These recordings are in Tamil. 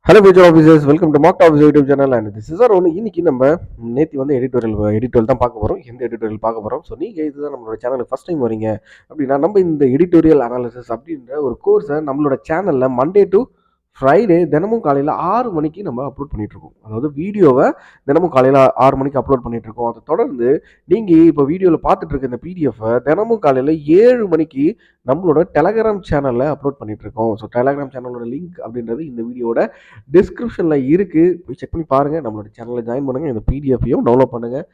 Hello future officers, welcome to Mark office YouTube channel. And this is our ஒன்று. இன்னைக்கு நம்ம நேற்று வந்து எடிட்டோரியல் தான் பார்க்க போகிறோம். எந்த எடிட்டோரியல் பார்க்க போகிறோம்? ஸோ நீங்கள் இதுதான் நம்மளோட சேனலுக்கு ஃபஸ்ட் டைம் வரீங்க அப்படின்னா, நம்ம இந்த எடிட்டோரியல் அனாலிசிஸ் அப்படின்ற ஒரு கோர்ஸை நம்மளோட சேனலில் மண்டே டு ஃப்ரைடே தினமும் காலையில் 6 மணிக்கு நம்ம அப்லோட் பண்ணிகிட்ருக்கோம். அதாவது வீடியோவை தினமும் காலையில் 6 மணிக்கு அப்லோட் பண்ணிகிட்ருக்கோம். அதை தொடர்ந்து நீங்கள் இப்போ வீடியோவில் பார்த்துட்டு இருக்க இந்த பிடிஎஃபை தினமும் காலையில் 7 மணிக்கு நம்மளோட டெலகிராம் சேனலில் அப்லோட் பண்ணிகிட்ருக்கோம். ஸோ டெலகிராம் சேனலோட லிங்க் அப்படின்றது இந்த வீடியோட டிஸ்கிரிப்ஷனில் இருக்குது. போய் செக் பண்ணி பாருங்கள். நம்மளோட சேனலில் ஜாயின் பண்ணுங்கள். இந்த பிடிஎஃப்பையும் டவுன்லோட் பண்ணுங்கள்.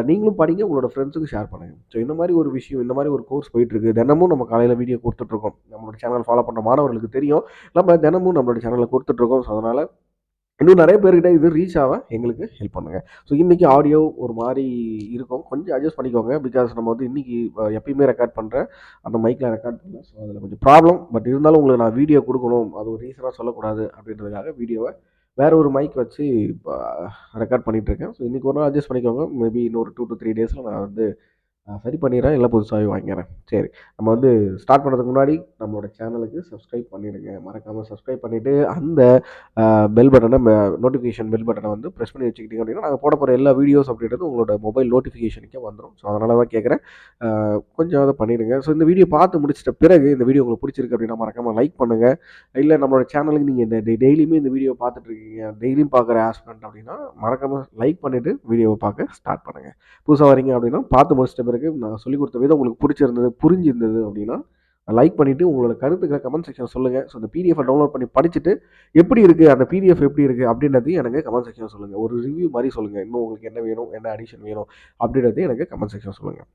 நீங்களும் படிங்க, உங்களோட ஃப்ரெண்ட்ஸுக்கு ஷேர் பண்ணுங்கள். ஸோ இந்த மாதிரி ஒரு விஷயம், இந்த மாதிரி ஒரு கோர்ஸ் போயிட்டுருக்கு. தினமும் நம்ம காலையில் வீடியோ கொடுத்துட்ருக்கோம். நம்மளோட சேனல் ஃபாலோ பண்ணுற மாணவர்களுக்கு தெரியும், நம்ம தினமும் நம்மளோட சேனலில் கொடுத்துட்ருக்கோம். ஸோ அதனால் இன்னும் நிறைய பேர்கிட்ட இது ரீச் ஆக எங்களுக்கு ஹெல்ப் பண்ணுங்கள். ஸோ இன்றைக்கி ஆடியோ ஒரு மாதிரி இருக்கும், கொஞ்சம் அட்ஜஸ்ட் பண்ணிக்கோங்க. பிகாஸ் நம்ம வந்து இன்றைக்கி எப்பயுமே ரெக்கார்ட் பண்ணுறேன், அந்த மைக்கில் ரெக்கார்ட் பண்ணல. ஸோ அதில் கொஞ்சம் ப்ராப்ளம். பட் இருந்தாலும் உங்களுக்கு நான் வீடியோ கொடுக்கணும், அது ஒரு ரீசனாக சொல்லக்கூடாது அப்படின்றதுக்காக வீடியோவை வேறு ஒரு மைக் வச்சு இப்போ ரெக்கார்ட் பண்ணிகிட்ருக்கேன். ஸோ இன்றைக்கி ஒரு நாள் அட்ஜஸ்ட் பண்ணிக்கோங்க. மேபி இன்னொரு 2 to 3 டேஸில் நான் வந்து சரி பண்ணிடுறேன், இல்லை புதுசாகவே வாங்கிறேன். சரி, நம்ம வந்து ஸ்டார்ட் பண்ணுறதுக்கு முன்னாடி நம்மளோட சேனலுக்கு சப்ஸ்கிரைப் பண்ணிடுங்க. மறக்காமல் சப்ஸ்கிரைப் பண்ணிவிட்டு அந்த பெல் பட்டனை, நோட்டிஃபிகேஷன் பெல் பட்டனை வந்து ப்ரெஸ் பண்ணி வச்சுக்கிட்டீங்க அப்படின்னா நாங்கள் போட போகிற எல்லா வீடியோஸ் அப்படின்றது உங்களோட மொபைல் நோட்டிஃபிகேஷனுக்கே வந்துடும். ஸோ அதனால தான் கேட்குறேன், கொஞ்சம் அதை பண்ணிடுங்க. ஸோ இந்த வீடியோ பார்த்து முடிச்சிட்ட பிறகு இந்த வீடியோ உங்களுக்கு பிடிச்சிருக்கு அப்படின்னா மறக்காமல் லைக் பண்ணுங்கள். இல்லை நம்மளோட சேனலுக்கு நீங்கள் இந்த டெய்லியுமே இந்த வீடியோ பார்த்துட்ருக்கீங்க, டெய்லியும் பார்க்குற ஆஸ்பிரண்ட் அப்படின்னா மறக்காமல் லைக் பண்ணிவிட்டு வீடியோவை பார்க்க ஸ்டார்ட் பண்ணுங்கள். புதுசாக வரீங்க அப்படின்னா பார்த்து முடிச்சிட்ட பிறகு நான் சொல்லிக் கொடுத்த விதம் உங்களுக்கு பிடிச்சிருந்தது, புரிஞ்சிருந்தது அப்படின்னா லைக் பண்ணிவிட்டு உங்களோட கருத்துக்களை கமெண்ட் செக்ஷன் சொல்லுங்கள். ஸோ அந்த பிடிஎஃபை டவுன்லோட் பண்ணி படிச்சுட்டு எப்படி இருக்குது, அந்த பிடிஎஃப் எப்படி இருக்குது அப்படின்றதையும் எனக்கு கமெண்ட் செக்ஷன் சொல்லுங்கள். ஒரு ரிவ்யூ மாதிரி சொல்லுங்கள். இன்னும் உங்களுக்கு என்ன வேணும், என்ன அடிஷன் வேணும் அப்படின்றதையும் எனக்கு கமெண்ட் செக்ஷன் சொல்லுங்கள்.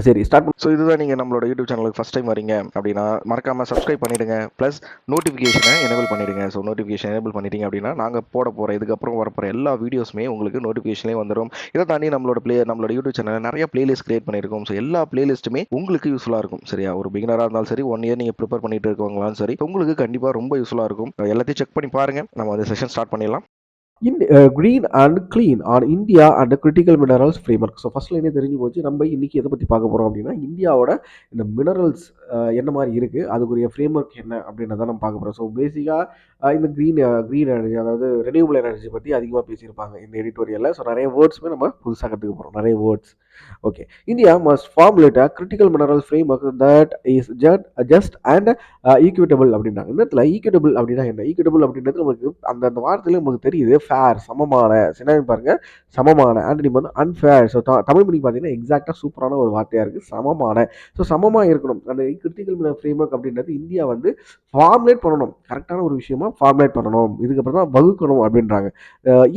சரி, ஸ்டார்ட் பண்ண. ஸோ இதுதான் நீங்கள் நம்மளோட யூடியூப் சேனலுக்கு ஃபஸ்ட் டைம் வரீங்க அப்படின்னா மறக்காமல் சப்ஸ்கிரைப் பண்ணிவிடுங்க. ப்ளஸ் நோட்டிஃபிகேஷனை எனேபிள் பண்ணிவிடுங்க. ஸோ நோட்டிஃபிகேஷன் எனேபிள் பண்ணிட்டீங்க அப்படின்னா நாங்கள் போட போகிற இதுக்கப்புறம் வரப்போகிற எல்லா வீடியோஸுமே உங்களுக்கு நோட்டிஃபிகேஷன்லேயே வந்துடும். இதை தாண்டி நம்மளோட யூடியூப் சேனலில் நிறைய பிளேலிஸ்ட் கிரியேட் பண்ணியிருக்கோம். ஸோ எல்லா பிளேலிஸ்ட்டுமே உங்களுக்கு யூஸ்ஃபுல்லாக இருக்கும். சரியா, ஒரு பிகினராக இருந்தாலும் சரி, 1 இயர் நீங்கள் ப்ரிப்பேர் பண்ணிட்டு இருக்கவங்களாலும் சரி, உங்களுக்கு கண்டிப்பாக ரொம்ப யூஸ்ஃபுல்லாக இருக்கும். எல்லாத்தையும் செக் பண்ணி பாருங்கள். நம்ம வந்து செஷன் ஸ்டார்ட் பண்ணிடலாம். Green and clean on India and critical minerals framework. So first லைனே தெரிஞ்சு போச்சு. நம்ம இன்னைக்கு எதை பற்றி பார்க்க போகிறோம் அப்படின்னா, இந்தியாவோட இந்த மினரல்ஸ் என்ன மாதிரி இருக்குது, அதுக்குரிய ஃப்ரேம்ஒர்க் என்ன அப்படின்றத நம்ம பார்க்க போகிறோம். ஸோ பேசிக்காக இந்த க்ரீன் எனர்ஜி, அதாவது ரெனியூபிள் எனர்ஜி பற்றி அதிகமாக பேசியிருப்பாங்க இந்த எடிட்டோரியலில். ஸோ நிறைய வேர்ட்ஸுமே நம்ம புதுசாக கற்றுக்க போகிறோம், நிறைய words. Okay, India must formulate a critical mineral framework that is just and equitable அப்படின்றாங்க. இந்த இடத்துல ஈக்விட்டபிள் அப்படின்னா என்ன? ஈக்விட்டபிள் அப்படின்றது நமக்கு அந்த வார்த்தையில நமக்கு தெரியுது, ஃபேர், சமமான. சின்ன பாருங்க, சமமான. அண்ட் நீங்கள் வந்து அன்ஃபேர். ஸோ தமிழ் மொழி பார்த்தீங்கன்னா எக்ஸாக்டாக சூப்பரான ஒரு வார்த்தையாக இருக்குது, சமமான. ஸோ சமமாக இருக்கணும். அந்த கிரிட்டிக்கல் மினரல் ஃப்ரேம்ஒர்க் அப்படின்றது இந்தியா வந்து ஃபார்முலேட் பண்ணணும், கரெக்டான ஒரு விஷயமா ஃபார்முலேட் பண்ணணும், இதுக்கப்புறம் தான் வகுக்கணும் அப்படின்றாங்க.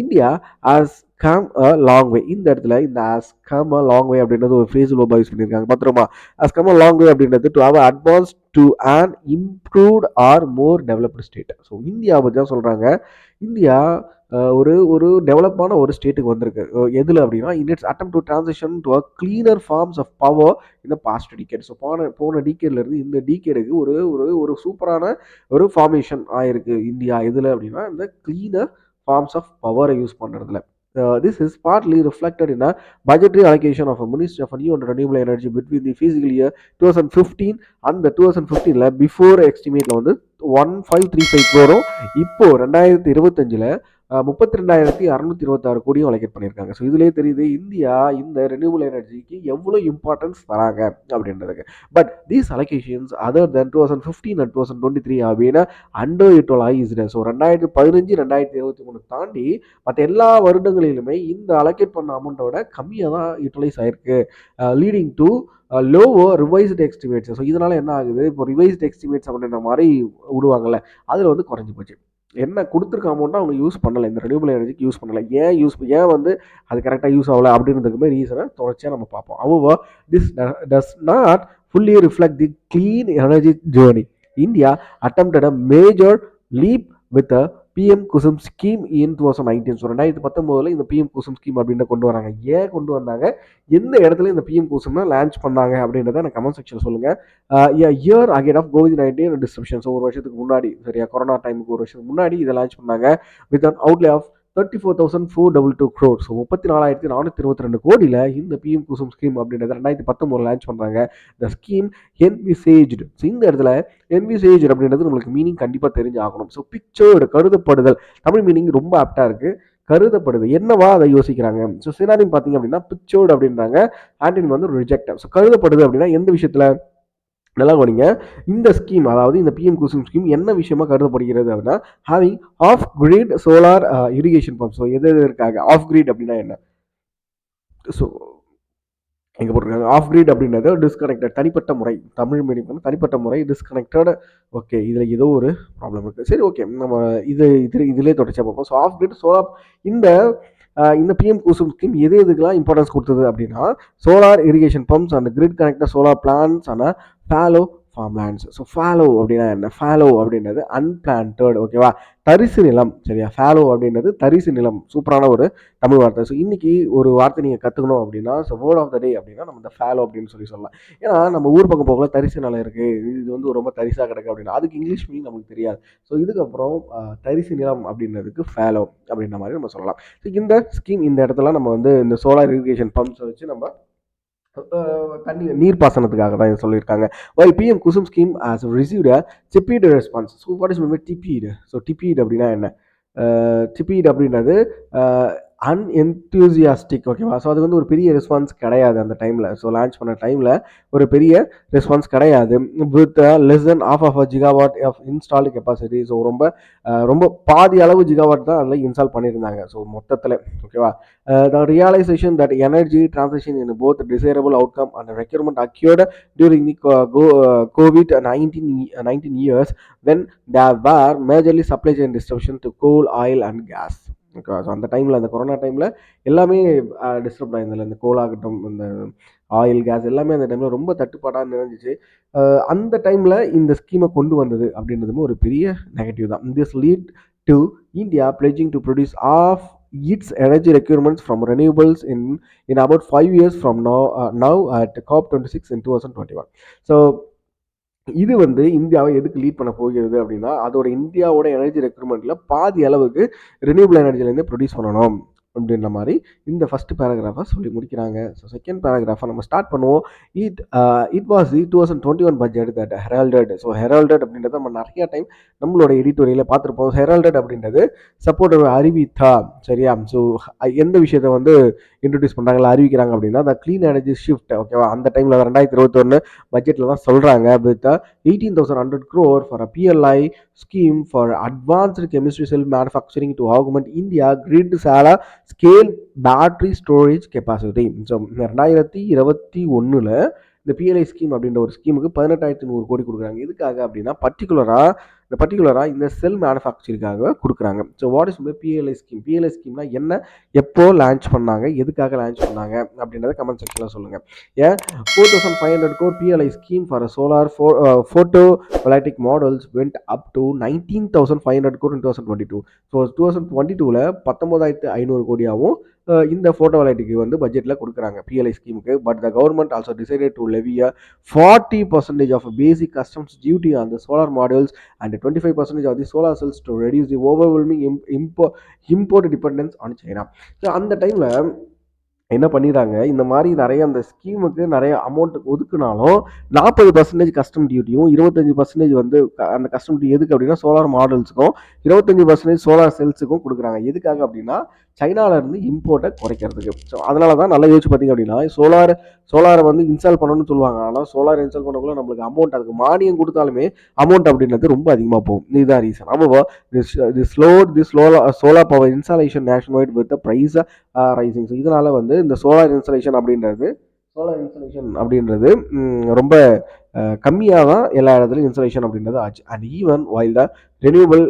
India has come a long way. இந்த இடத்துல இந்த has come a long way அப்படின்றது ஒரு ஃப்ரேஸ் லோபா யூஸ் பண்ணியிருக்காங்க. பத்திரமா, has come a long way அப்படின்றது to have advanced to an improved or more developed state. So India பற்றி தான் சொல்கிறாங்க. இந்தியா ஒரு டெவலப்பான ஒரு ஸ்டேட்டுக்கு வந்திருக்கு. எதில் அப்படின்னா, in it's attempt to transition to a cleaner forms of power இந்த பாஸ்ட் டிகேட். ஸோ போன டிகேட்லேருந்து இந்த டிகேடுக்கு ஒரு ஒரு ஒரு சூப்பரான ஒரு ஃபார்மேஷன் ஆயிருக்கு இந்தியா. எதில் அப்படின்னா, இந்த கிளீனர் ஃபார்ம்ஸ் ஆஃப் பவரை யூஸ் பண்ணுறதுல. This is partly reflected in a budgetary allocation of a Ministry of New and Renewable Energy between the fiscal year 2015 and the 2015 before எஸ்டிமேட்ல வந்து 1535 crore. இப்போ 2025 32,626 கோடியும் அலோகேட் பண்ணியிருக்காங்க. ஸோ இதுலேயே தெரியுது இந்தியா இந்த ரெனியூபிள் எனர்ஜிக்கு எவ்வளோ இம்பார்ட்டன்ஸ் தராங்க அப்படின்றதுக்கு. But these allocations other then 2015 and 2023 அப்படின்னு அண்டர் யூட்டிலைஸ்டு. ஸோ 2015 2023 தாண்டி மற்ற எல்லா வருடங்களிலுமே இந்த அலோகேட் பண்ண அமௌண்ட்டோட கம்மியாக தான் யூட்டிலைஸ் ஆயிருக்கு, leading to lower revised estimates. So இதனால் என்ன ஆகுது, இப்போ ரிவைஸ்டு எஸ்டிமேட்ஸ் அப்படின்ற மாதிரி விடுவாங்கல்ல, அதில் வந்து குறைஞ்சி போச்சு. என்ன கொடுத்துருக்க அமௌண்ட்டை அவங்க யூஸ் பண்ணலை, இந்த ரெனியூபிள் எனர்ஜிக்கு யூஸ் பண்ணலை. ஏன் வந்து அது கரெக்டாக யூஸ் ஆகலை அப்படின்றதுக்குமே ரீசனை தொடர்ச்சியாக நம்ம பார்ப்போம். However, this does not fully reflect the clean energy journey. India attempted a major leap with a PM Kusum scheme in 2019. So 2019 இந்த பிஎம் குசும் ஸ்கீம் அப்படின்னு கொண்டு வராங்க. ஏன் கொண்டு வந்தாங்க, எந்த இடத்துல இந்த பிஎம் குசும்னா லான்ச் பண்ணாங்க அப்படின்றத எனக்கு கமெண்ட் செக்ஷன் சொல்லுங்கள். இயர் அகேட் ஆஃப் கோவிட்-19 டிஸ்ட்ரிபியூஷன். ஸோ ஒரு வருஷத்துக்கு முன்னாடி, சரியா, கொரோனா டைமுக்கு ஒரு வருஷத்துக்கு முன்னாடி இதை லான்ச் பண்ணாங்க with an outlay of 34,422 crore. So 34,422 கோடியில் இந்த பிஎம் குசும் ஸ்கீம் அப்படின்றத 2019 லான்ச் பண்ணுறாங்க. த ஸ்கீம் என்விசேஜ்டு. ஸோ இந்த இடத்துல என்விசேஜ் அப்படின்றது நம்மளுக்கு மீனிங் கண்டிப்பாக தெரிஞ்சு ஆகணும். ஸோ பிக்சர்டு, கருதப்படுதல், தமிழ் மீனிங் ரொம்ப ஆப்டாக இருக்குது. கருதப்படுது என்னவா அதை யோசிக்கிறாங்க. ஸோ சினானிம் பார்த்தீங்க அப்படின்னா பிக்சர்டு அப்படின்றாங்க, ஆன்டின் வந்து ரிஜெக்ட். ஸோ கருதப்படுது அப்படின்னா எந்த விஷயத்தில், நல்லா கவனிங்க, இந்த ஸ்கீம் அதாவது இந்த பிஎம் குசும் ஸ்கீம் என்ன விஷயமா கருதப்படுகிறது அப்படின்னா having of grid solar irrigation pump. So எது இருக்காங்க ஆஃப் கிரிட் அப்படின்னா என்ன, ஸோ எங்கே போட்டிருக்காங்க ஆஃப் கிரிட் அப்படின்றது டிஸ்கனெக்டட், தனிப்பட்ட முறை. தமிழ் மீனிங் வந்து தனிப்பட்ட முறை, டிஸ்கனெக்டட். ஓகே, இதில் ஏதோ ஒரு ப்ராப்ளம் இருக்குது. சரி, ஓகே, நம்ம இதிலே தொடர்ச்சியாக பார்ப்போம். ஸோ ஆஃப் கிரிட் சோலார், இந்த இந்த பிஎம் குசும் ஸ்கீம் எது எதுக்கெல்லாம் இம்பார்ட்டன்ஸ் கொடுத்தது அப்படின்னா solar irrigation pumps and grid connected solar plans and fallow farmlands. So fallow அப்படின்னா என்ன, ஃபாலோ அப்படின்றது அன்பிளான்டட், ஓகேவா, தரிசு நிலம். சரியா, ஃபாலோ அப்படின்றது தரிசு நிலம். சூப்பரான ஒரு தமிழ் வார்த்தை. ஸோ இன்னைக்கு ஒரு வார்த்தை நீங்கள் கற்றுக்கணும் அப்படின்னா, ஸோ வேர்ட் ஆஃப் த டே அப்படின்னா நம்ம இந்த ஃபாலோ அப்படின்னு சொல்லலாம். ஏன்னா நம்ம ஊர் பக்கம் போகல தரிசு நிலம் இருக்குது, இது வந்து ரொம்ப தரிசாக கிடக்கு அப்படின்னா அதுக்கு இங்கிலீஷ் மீனிங் நமக்கு தெரியாது. ஸோ இதுக்கப்புறம் தரிசு நிலம் அப்படின்றதுக்கு ஃபாலோ அப்படின்ற மாதிரி நம்ம சொல்லலாம். ஸோ இந்த ஸ்கீம் இந்த இடத்துல நம்ம வந்து இந்த சோலார் இரிகேஷன் பம்ப்ஸை வச்சு நம்ம தண்ணி நீர்ப்பாசனத்துக்காக தான் இது சொல்லியிருக்காங்க. while PM kusum scheme has received a tepid response. So what is meant by tepid? So tepid அப்படின்னா என்ன, tepid அப்படின்றது அன்என்தூசியாஸ்டிக், ஓகேவா. ஸோ அது வந்து ஒரு பெரிய ரெஸ்பான்ஸ் கிடையாது அந்த டைமில். ஸோ லான்ச் பண்ண டைமில் ஒரு பெரிய ரெஸ்பான்ஸ் கிடையாது. With less than of a gigawatt of installed capacity. So ரொம்ப பாதி அளவு ஜிகாவாட் தான் அதில் இன்ஸ்டால் பண்ணியிருந்தாங்க. ஸோ மொத்தத்தில், ஓகேவா. The realization that energy transition in both desirable outcome and requirement occurred during the COVID-19 years when there were majorly supply chain disruption to coal, oil and gas. Okay, so அந்த டைமில், அந்த கொரோனா டைமில் எல்லாமே டிஸ்டர்ப் ஆயிருந்தில்ல, இந்த கோல் ஆகட்டும், இந்த ஆயில், கேஸ் எல்லாமே அந்த டைமில் ரொம்ப தட்டுப்பாடாக நிறைஞ்சிச்சு. அந்த டைமில் இந்த ஸ்கீமை கொண்டு வந்தது அப்படின்றதுமே ஒரு பெரிய நெகட்டிவ் தான். This lead to India pledging to produce of its energy requirements from renewables in about 5 years from now at COP26 in 2021. So இது வந்து இந்தியாவை எதுக்கு லீட் பண்ண போகிறது அப்படின்னா அதோட இந்தியாவோட எனர்ஜி ரெக்யர்மெண்ட்டில் பாதி அளவுக்கு ரினியூபிள் எனர்ஜிலேருந்து ப்ரொடியூஸ் பண்ணணும் அப்படின்ற மாதிரி இந்த ஃபஸ்ட் பேராகிராஃபை சொல்லி முடிக்கிறாங்க. ஸோ செகண்ட் பேராகிராஃபை நம்ம ஸ்டார்ட் பண்ணுவோம். It was the 2021 budget that heralded. So heralded அப்படின்றத நம்ம நிறைய டைம் நம்மளோட எடிட்டோரியலில் பார்த்துருப்போம். ஹெரால்டட் அப்படின்றது சப்போர்ட் அறிவித்தா, சரியா. ஸோ எந்த விஷயத்தை வந்து இன்ட்ரடியூஸ் பண்ணுறாங்களா, அறிவிக்கிறாங்க அப்படின்னா த க்ளீன் எனர்ஜி ஷிஃப்ட், ஓகேவா. அந்த டைமில் 2021 பட்ஜெட்டில் தான் சொல்கிறாங்க. With 18,100 crore for a PLI scheme for advanced chemistry cell manufacturing to augment India grid scale battery storage capacity. So 2021 இந்த பிஎல்ஐ ஸ்கீம் அப்படின்ற ஒரு ஸ்கீமுக்கு 18,100 கோடி கொடுக்குறாங்க. எதுக்காக அப்படின்னா பர்டிகுலராக இந்த செல் மேனுஃபேக்சரிங்காக கொடுக்குறாங்க. So what is PLI scheme? PLI ஸ்கீம்னா என்ன, எப்போ லான்ச் பண்ணாங்க, எதுக்காக லான்ச் பண்ணாங்க அப்படின்றத கமெண்ட் செக்ஷனில் சொல்லுங்கள். ஏன் 4,500 crore PLI scheme for a solar photovoltaic models went up to 19,500 crore in 2022. So 2022 19,500 கோடியாகவும் இந்த ஃபோட்டோவாலிட்டிக்கு வந்து பட்ஜெட்டில் கொடுக்குறாங்க பிஎல்ஐ ஸ்கீமுக்கு. But the government also decided to levy 40% of basic customs duty on the solar models and 25% of the solar cells to reduce the overwhelming import dependence on China. So அந்த டைமில் என்ன பண்ணிடுறாங்க, இந்த மாதிரி நிறைய அந்த ஸ்கீமுக்கு நிறைய அமௌண்ட் ஒதுக்குனாலும் 40% கஸ்டம் டியூட்டியும் 25% வந்து அந்த கஸ்டம் டியூட்டி எதுக்கு அப்படின்னா சோலார் மாடல்ஸுக்கும் 25% சோலார் செல்ஸுக்கும் கொடுக்குறாங்க. எதுக்காக அப்படின்னா சைனாவிலேருந்து இம்போர்ட்டை குறைக்கிறதுக்கு. ஸோ அதனால தான் நல்லா யோசிச்சு பார்த்தீங்க அப்படின்னா சோலாரை வந்து இன்ஸ்டால் பண்ணணும்னு சொல்லுவாங்க. ஆனால் சோலார் இன்ஸ்டால் பண்ணக்குள்ள நம்மளுக்கு அமௌண்ட், அதுக்கு மானியம் கொடுத்தாலுமே அமௌண்ட் அப்படின்றது ரொம்ப அதிகமாக போகும். இதுதான் ரீசன். அப்போ solar power installation nationwide with price rising. So இதனால் வந்து இந்த சோலார் இன்ஸ்டாலேஷன் அப்படின்றது ரொம்ப கம்மியாக தான் எல்லா இடத்துலையும் இன்ஸ்டாலேஷன் அப்படின்றது ஆச்சு. And even while the renewable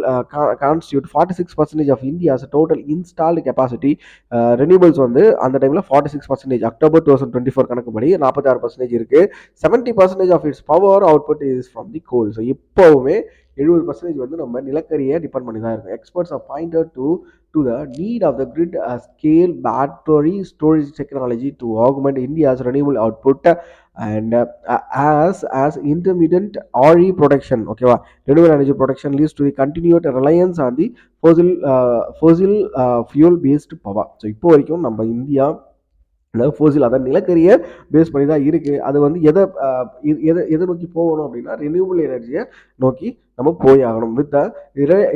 constitute 46% of India's total installed capacity. Renewables வந்து அந்த டைமில் 46%, அக்டோபர் 2024 கணக்குப்படி 46% இருக்குது. 70% of its power output is from the coal. So இப்போவுமே 70% வந்து நம்ம நிலக்கரியை டிபெண்ட் பண்ணி தான் இருக்கும். Experts are pointed to the need of the grid scale battery storage technology to augment India's renewable output and as intermittent RE production, ஓகேவா, renewable energy production leads to the continued reliance on the fuel based power. So இப்போ வரைக்கும் நம்ம இந்தியா அதாவது ஃபோசில், அதாவது நிலக்கரியை பேஸ் பண்ணி தான் இருக்குது. அது வந்து எதை நோக்கி போகணும் அப்படின்னா ரினியூவபிள் எனர்ஜியை நோக்கி நம்ம போய் ஆகணும் with the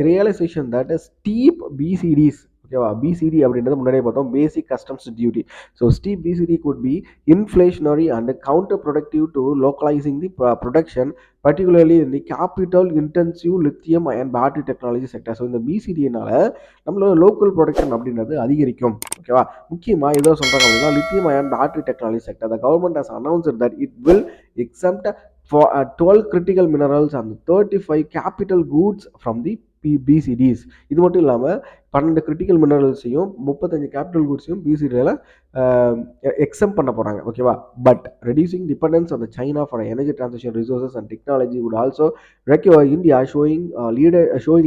realisation that steep BCDs. ஓகேவா, பிசிடி அப்படின்றது முன்னாடியே பார்த்தோம், basic customs duty. So steep BCD could be inflationary and counterproductive to localising the production particularly இந்த capital intensive lithium and battery technology sector. So இந்த பிசிடினால நம்மளோட லோக்கல் ப்ரொடக்ஷன் அப்படின்றது அதிகரிக்கும். ஓகேவா, முக்கியமாக எதோ சொல்கிறாங்க அப்படின்னா lithium ion battery technology sector. The government has announced that it will exempt for 12 critical minerals and 35 capital goods from the பிசிடிஸ். இது மட்டும் இல்லாமல் 12 கிரிட்டிக்கல் மினரல்ஸையும் 35 கேபிட்டல் குட்ஸையும் பிசிடியில் எக்ஸம் பண்ண போகிறாங்க. ஓகேவா, but reducing dependence on the China for energy transition resources and technology would also require India showing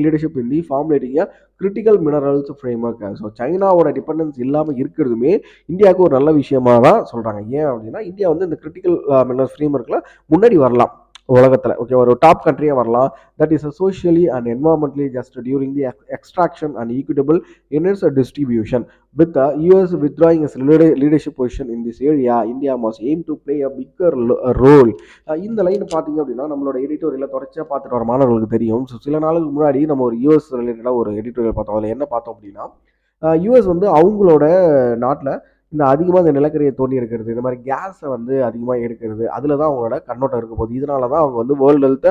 leadership in the formulating a critical minerals framework. So சைனாவோட டிபெண்டன்ஸ் இல்லாமல் இருக்கிறதுமே இந்தியாவுக்கு ஒரு நல்ல விஷயமா தான் சொல்கிறாங்க. ஏன் அப்படின்னா இந்தியா வந்து இந்த கிரிட்டிக்கல் மினரல்ஸ் ஃப்ரேம்வொர்க்கில் முன்னாடி வரலாம் உலகத்தில். ஓகே, ஒரு டாப் கண்ட்ரியாக வரலாம். That is socially and environmentally just during the extraction and equitable in its distribution. With US withdrawing its leadership position in this area, India must aim to play a bigger role. இந்த லைன் பார்த்தீங்க அப்படின்னா நம்மளோட எடிட்டோரியலில் தொடர்ச்சியாக பார்த்துட்டு வர மாணவர்களுக்கு தெரியும். ஸோ சில நாளுக்கு முன்னாடி நம்ம ஒரு US ரிலேட்டடாக ஒரு எடிட்டோரியல் பார்த்தோம். அதில் என்ன பார்த்தோம் அப்படின்னா US வந்து அவங்களோட நாட்டில் இந்த அதிகமாக இந்த நிலக்கரியை தோண்டி எடுக்கிறது, இந்த மாதிரி கேஸை வந்து அதிகமாக எடுக்கிறது, அதில் தான் அவங்களோட கண்ணோட்டம் இருக்க போகுது. இதனால தான் அவங்க வந்து வேர்ல்டு ஹெல்த்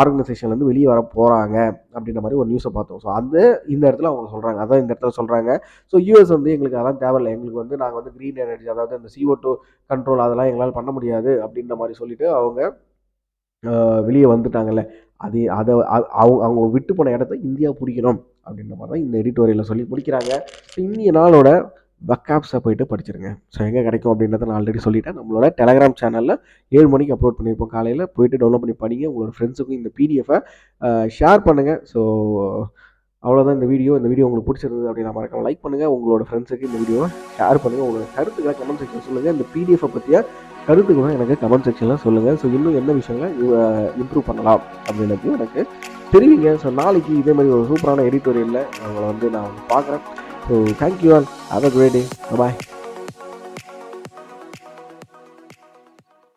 ஆர்கனைசேஷன்லேருந்து வெளியே வர போகிறாங்க அப்படின்ற மாதிரி ஒரு நியூஸை பார்த்தோம். ஸோ அந்த இந்த இடத்துல அவங்க சொல்கிறாங்க, அதான் இந்த இடத்துல சொல்கிறாங்க. ஸோ யூஎஸ் வந்து எங்களுக்கு அதெல்லாம் தேவையில்லை, எங்களுக்கு வந்து நாங்கள் வந்து க்ரீன் எனர்ஜி, அதாவது இந்த CO2 கண்ட்ரோல் அதெல்லாம் எங்களால் பண்ண முடியாது அப்படின்ற மாதிரி சொல்லிட்டு அவங்க வெளியே வந்துட்டாங்கல்ல. அவங்க விட்டு போன இடத்த இந்தியா பிடிக்கணும் அப்படின்ற மாதிரி தான் இந்த எடிட்டோரியலில் சொல்லி முடிக்கிறாங்க. ஸோ இந்திய நாளோட பக்காப்ஸை போய்ட்டு படிச்சிருங்க. ஸோ எங்கே கிடைக்கும் அப்படின்றத நான் ஆல்ரெடி சொல்லிட்டேன். நம்மளோட டெலகிராம் சேனலில் 7 மணிக்கு அப்லோட் பண்ணியிருப்போம். காலையில் போய்ட்டு டவுன்லோட் பண்ணி படிங்க. உங்களோட ஃப்ரெண்ட்ஸுக்கும் இந்த பிடிஎஃபை ஷேர் பண்ணுங்கள். ஸோ அவ்வளோதான் இந்த வீடியோ. இந்த வீடியோ உங்களுக்கு பிடிச்சிருந்தது அப்படின்னா மறக்காம லைக் பண்ணுங்கள். உங்களோட ஃப்ரெண்ட்ஸுக்கு இந்த வீடியோவை ஷேர் பண்ணுங்கள். உங்களோட கருத்துக்களை கமெண்ட் செக்ஷன் சொல்லுங்கள். இந்த பிடிஎஃபை பற்றிய கருத்துக்களும் எனக்கு கமெண்ட் செக்ஷனில் சொல்லுங்கள். ஸோ இன்னும் என்ன விஷயங்களை இம்ப்ரூவ் பண்ணலாம் அப்படின்றது எனக்கு தெரிவிங்க. ஸோ நாளைக்கு இதே மாதிரி ஒரு சூப்பரான எடிட்டோரியலில் உங்களை வந்து நான் பார்க்குறேன். So thank you all. Have a great day. Bye bye.